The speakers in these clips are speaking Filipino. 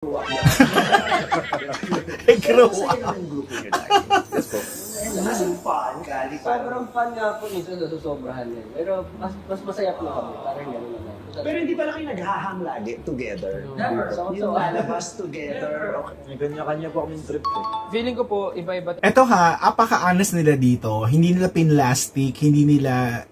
Sobrang fun nga po minsan nasusobrahan yan. Pero mas masaya po kami. Parang gano'n naman. Pero hindi pala kayo naghahang lagi together? Never. Yung lalabas together? May kanya-kanya po kaming trip eh. Feeling ko po, iba-iba. Eto ha, apaka-honest nila dito. Hindi nila pinlastic, hindi nila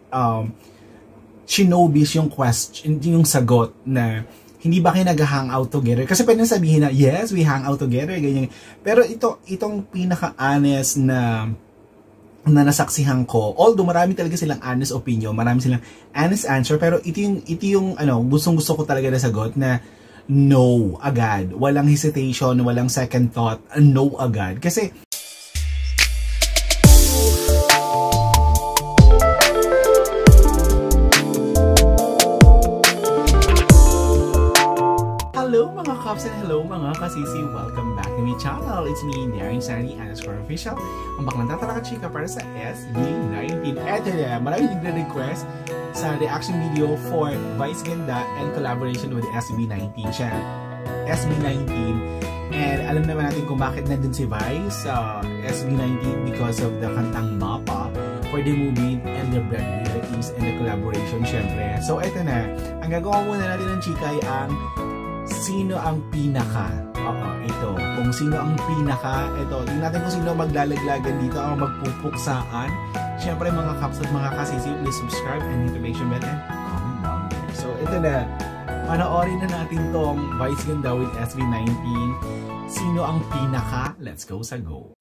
shinobis yung question, yung sagot na hindi ba kayo nag-hangout together? Kasi pwede sabihin na, yes, we hang out together, ganyan. Pero itong pinaka-honest na nasaksihan ko, although marami talaga silang honest opinion, marami silang honest answer, pero ito yung gustong-gusto ko talaga na sagot na no agad. Walang hesitation, walang second thought, no agad. Kasi hello mga Cops and hello mga kasisi! Welcome back to my channel! It's me, Daring Sandy _official. Ang baklang tatalaka chika para sa SB19. Eto na, maraming nagre-request sa reaction video for Vice Ganda and collaboration with SB19 channel. SB19, and alam naman natin kung bakit nandun si Vice sa SB19 because of the kantang Mapa for the movie and the breadwinners and the collaboration syempre. So eto na, ang gagawa muna natin ng chika ay ang sino ang pinaka. Ito. Kung sino ang pinaka, ito. Tingnan natin kung sino maglalaglagan dito, ang magpupuksaan. Siyempre mga Kaps at mga kasisi, please subscribe and notification bell and comment down there. So ito na. Panoorin na natin tong Vice Ganda with SB19. Sino ang pinaka? Let's go sa go.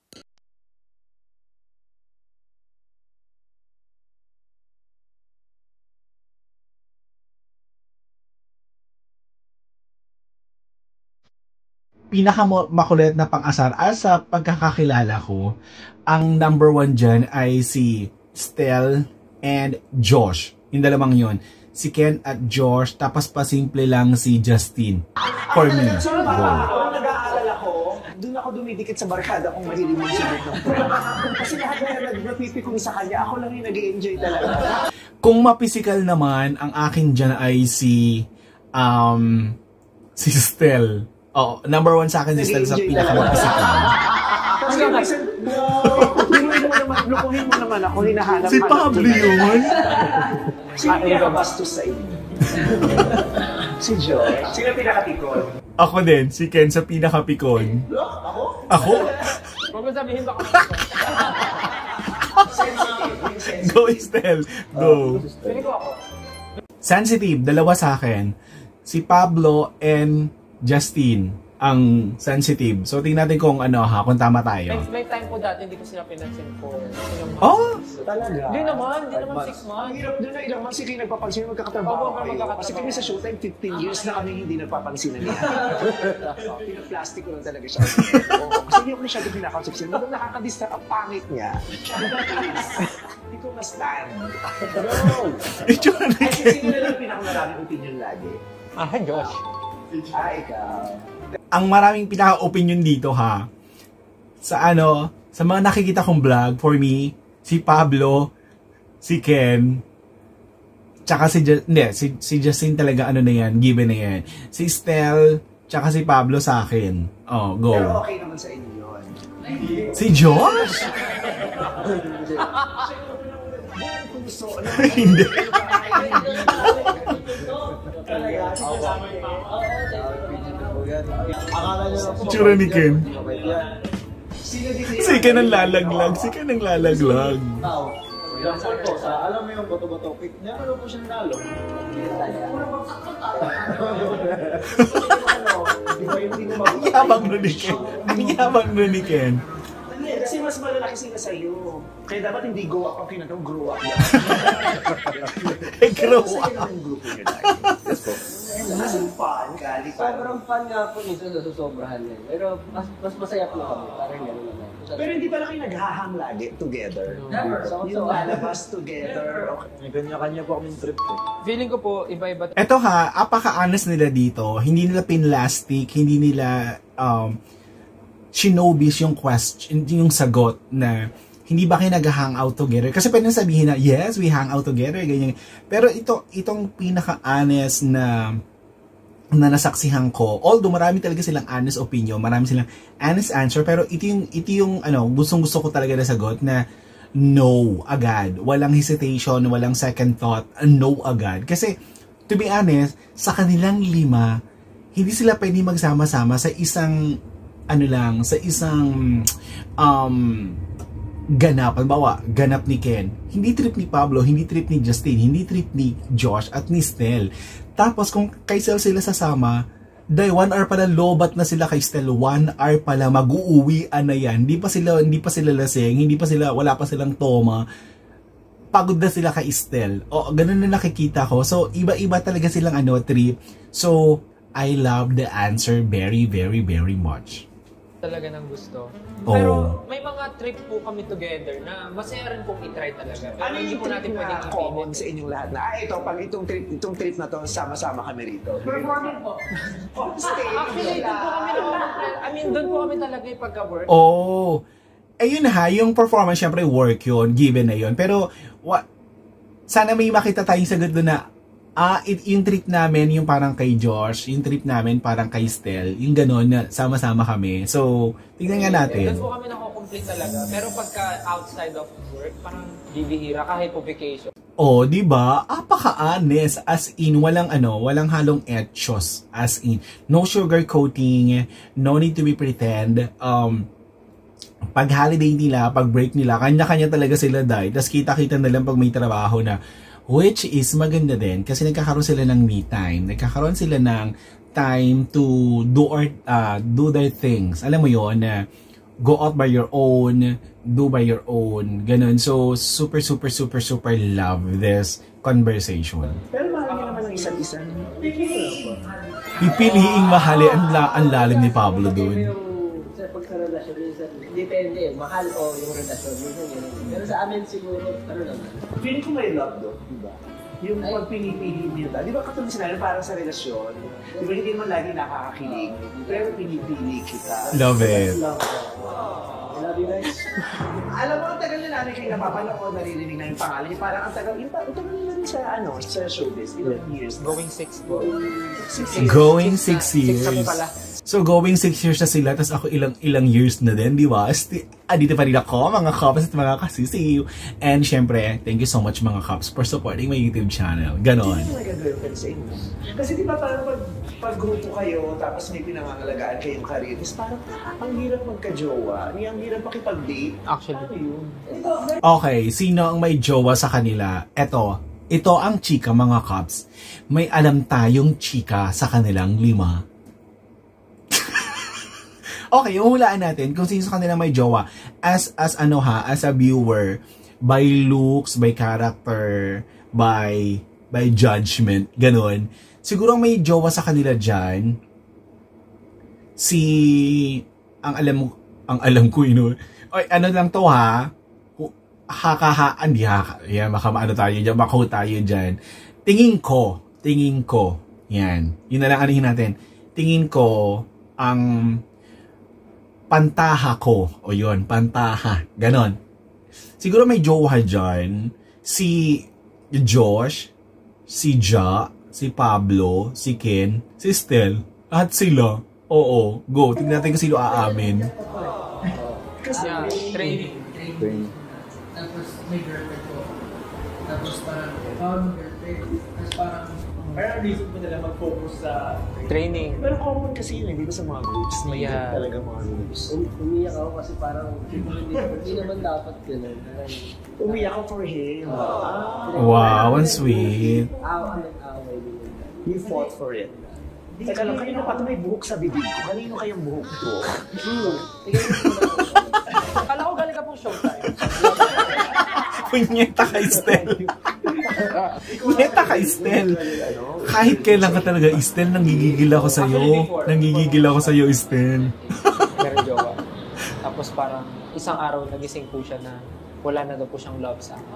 Pinakamakulit na pang-asar as sa pagkakakilala ko, ang number one dyan ay si Stel and Josh. Yung dalawang yon, si Ken at Josh, tapos pa simple lang si Justin. For me. Kung nag-aaral ako, doon ako dumidikit sa barkada kung mahilig mong sunod ng friend. Kasi lahat na nagpipikong sa kanya, ako lang yung nag-i-enjoy talaga. Kung mapisikal naman, ang akin dyan ay si Stel. Oh, number one sa akin si Stel sa pinaka-mapisikal. Kasi minsan, lukuhin mo naman ako, hinahanap. Si Pablo yun? Sino pinaka-bastos sa inyo? Si Joy. Sino pinaka-pikon? Ako din, si Ken sa pinaka-pikon. Ako? Ako? Huwag mo sabihin baka Sensitive. Go, Stel. Go. feeling ko ako. Sensitive, dalawa sa akin. Si Pablo and Justin ang sensitive. So tingnan natin kung kung tama tayo. May time po dati, hindi ko sila pinansin for ilang months. Oh! Talaga? Hindi naman 6 Ang months. hirap doon na ilang months kayo nagpapansin magkakatrabaho kayo. Kasi kami sa Showtime, 15 years na kami hindi nagpapansin na niya. Pinaplastic ko lang talaga siya. Kasi hindi ako masyado pinakausap siya. Nung nakakadistra, ang pangit niya. Hindi ko ma-stand. Kasi sino na lang pinakamaraming opinion lagi? Josh. Ikaw. Ang maraming pinaka-opinion dito ha. Sa mga nakikita kong vlog, for me, si Pablo, si Ken, tsaka si Justin talaga na yan, given na yan. Si Stel, tsaka si Pablo sa akin. Oh, go. Pero okay naman sa inyo yun. Si Josh? Hindi. Tsura ni Ken. Si Ken ang lalaglag. Si Ken ang lalaglag. Alam mo yung bato-bato pick niya, ano po siya nalo? Ang yabang nun ni Ken. Ang yabang nun ni Ken. Kasi mas malalaki sila sa'yo. Kaya dapat hindi go up ang kinatawag, grow up yan. Grow Kasi up. yun ang grupo niya dahil. Sobrang fun, gali. Sobrang fun nga po minsan nasusobrahan yan. Pero mas masaya po kami. Parang gano'n naman. Pero hindi pala kayo naghahang lagi together? Never. Yung lalabas together? May kanya-kanya po kaming trip eh. Feeling ko po, iba-iba. Eto ha, apaka-honest nila dito. Hindi nila pinlastic, hindi nila shinobis yung question, yung sagot na hindi ba kayo nag-hangout together? Kasi pwede sabihin na, yes, we hang out together, ganyan. Pero itong pinaka-honest na na nasaksihan ko, although marami talaga silang honest opinion, marami silang honest answer, pero ito yung gustong-gusto ko talaga na sagot na no agad. Walang hesitation, walang second thought, no agad. Kasi, to be honest, sa kanilang 5, hindi sila pwede magsama-sama sa isang, sa isang, ganap. Halimbawa, ganap ni Ken. Hindi trip ni Pablo, hindi trip ni Justin, hindi trip ni Josh at ni Stel. Tapos kung kay Stel sila sasama, 1 hour pala lobat na sila kay Stel, 1 hour pala mag-uuwian na yan. Hindi pa sila lasing, wala pa silang toma. Pagod na sila kay Stel. O, ganun na nakikita ko. So, iba-iba talaga silang trip. So, I love the answer very, very, very much. Talaga ng gusto. Oo. Pero may mga trip po kami together na masaya rin pong i-try talaga. Pero Ano hindi yung po natin trip pwedeng na common ipilit. sa inyong lahat na, pag itong trip na to, sama-sama kami rito? Performing po. Actually, doon po kami talaga yung pagka-work. Oh, ayun yung performance, syempre work yun, given na yun. Pero, sana may makita tayong sagot doon na, yung trip namin, yung parang kay Josh, yung trip namin parang kay Stel, yung gano'n na sama-sama kami. So, tingnan nga natin. Doon po kami nako-complete talaga. Pero pagka outside of work, parang bibihira kahit po vacation. Oh, di ba? Apaka-honest, as in walang halong etchos, as in no sugar coating, no need to be pretend. Pag holiday nila, pag break nila, kanya-kanya talaga sila dahil. Tapos kita-kita na lang pag may trabaho na, which is maganda din kasi nagkakaroon sila ng me time. Nagkakaroon sila ng time to do their things. Alam mo yon na go out by your own, do by your own, ganun. So, super, super, super, super love this conversation. Pero mahal niyo naman ang isa't isa. Pipiliing mahali ang lalim ni Pablo dun. Sa pagkarelasyon, minsan, depende, mahal o yung relasyon, minsan yun. Pero sa amin siguro, naman. Feeling ko may love doon, di ba? Yung pag pinipili nila, di ba katulad sinabi parang sa relasyon, di ba hindi naman lagi nakakakilig, pero pinipili kita. Love it. Love you guys. Alam mo, ang tagal na namin kayo napapanood, naririnig na yung pangalan niyo, parang ang tagal na rin sa showbiz, ilang years. Going 6 po. 6 years. Going 6 6 years. na po pala. So, going 6 years na sila, tapos ako ilang years na din, di ba? Dito pa rin ako, mga Kaps at mga kasisiw. And syempre, thank you so much mga Kaps for supporting my YouTube channel. Ganon. Hindi mo nag-girlfriend sa inyo. Kasi di ba parang pag grupo kayo, tapos may pinangangalagaan kayong career, is parang ang hirap magka-jowa, ang hirap makipag-date. Actually. Ano yun? Okay, sino ang may jowa sa kanila? Ito ang chika mga Kaps. May alam tayong chika sa kanilang 5. Okay, huhulaan natin kung sino sa kanila may jowa. As a viewer, by looks, by character, by judgment, ganun. Siguro may jowa sa kanila dyan, ang alam ko, Oy, ano lang to ha? Yan, makaho tayo dyan. Tingin ko, yan. Yun na lang anihin natin. Tingin ko, ang pantaha ko. O yun, pantaha. Ganon. Siguro may jowa dyan. Si Josh, si Ja, si Pablo, si Ken, si Stel, at sila. Oo, go. Tingnan natin kung sino aamin. Yeah, training. Tapos may girlfriend ko. Tapos parang, girlfriend. Tapos parang reason mo nila mag-focus sa Training. Pero common kasi yun, di ba sa mga groups? Yeah. Talaga mga groups. Umiyak ako kasi parang hindi naman dapat gano'n. Umiyak ako for him. Wow, ang sweet. Away din. You fought for it. Teka lang, kanino pa ito may buhok sa bibig ko? Kanino kayang buhok ko? Akala ko galing ka pong showtime. Punyeta kay Stel. Punyeta kay Stel. Kahit kailan ka talaga, Stel, nanggigigil ako sa'yo. Nanggigigil ako sa'yo, Stel. Meron jowa. Tapos parang isang araw nagising po siya na wala na daw po siyang love sa akin.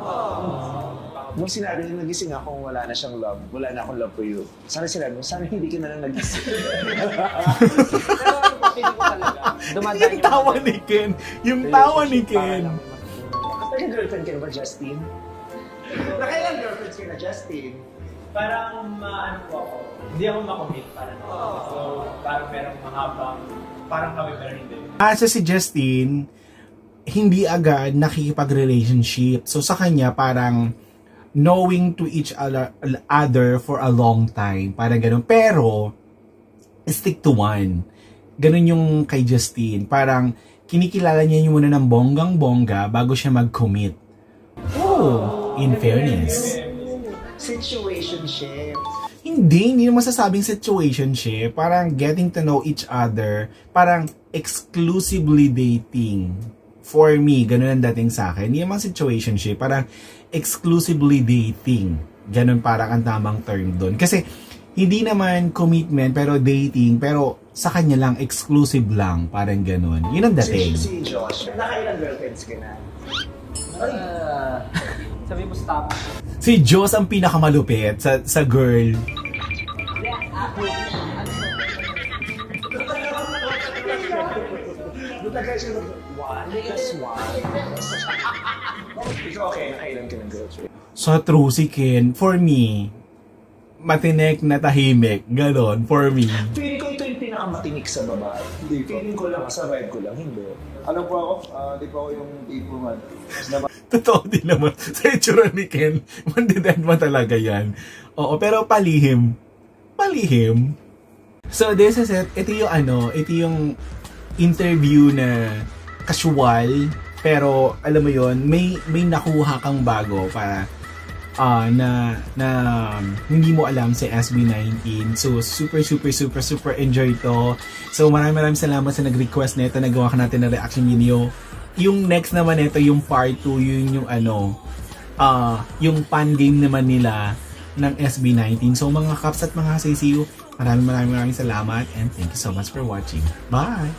Nung sinabi niya nagising ako, wala na siyang love. Wala na akong love for you. Sana sinabi mo, sana hindi ka na lang nagising. Pero ano po, feeling ko talaga. Dumadaan Yung tawa ni Ken. Yung tawa ni Ken. Nagka-girlfriend ka na ba, Justin? Nakailang girlfriends ka na, Justin? parang ano po ako, hindi ako makomit parang. So, parang merong mahabang, parang kami pero hindi. Asa si Justin, hindi agad nakikipag-relationship. So sa kanya parang knowing to each other for a long time. Parang ganun. Pero, stick to one. Ganun yung kay Justin. Parang kinikilala niya yung muna ng bonggang-bongga bago siya mag-commit. Oh, in fairness. Situationship. Hindi naman masasabing situationship. Parang getting to know each other. Parang exclusively dating. For me, ganun ang dating sa akin. Hindi naman situationship. Parang exclusively dating. Ganun parang ang tamang term doon. Kasi hindi naman commitment pero dating. Pero sa kanya lang, exclusive lang. Parang ganun. Yun ang dating. Si Josh, nakailang girlfriends ka na? Sabi mo stop. Si Joss ang pinakamalupit sa girl. Dutagal siya one. Ikaw okay, nakailang ka ng girlfriend? So true si Ken. For me, matinik na tahimik. Ganon, for me. Feeling ko ito yung pinakamatinik sa babae. Feeling ko lang, sa vibe ko lang, hindi. Ano po ako? Di po ako yung tipo man. Totoo din naman. Sa itsura ni Ken, mandidan mo talaga yan. Oo, pero palihim. Palihim. So this is it. Ito yung interview na casual, pero alam mo yon, may nakuha kang bago para na hindi mo alam si SB19. So super enjoy to. So maraming salamat sa nag-request nito, nagawa ka natin ng reaction video. Yung next naman nito, yung part 2, yun yung yung pan game naman nila ng SB19. So mga kaps at mga CCU, maraming salamat and thank you so much for watching. Bye!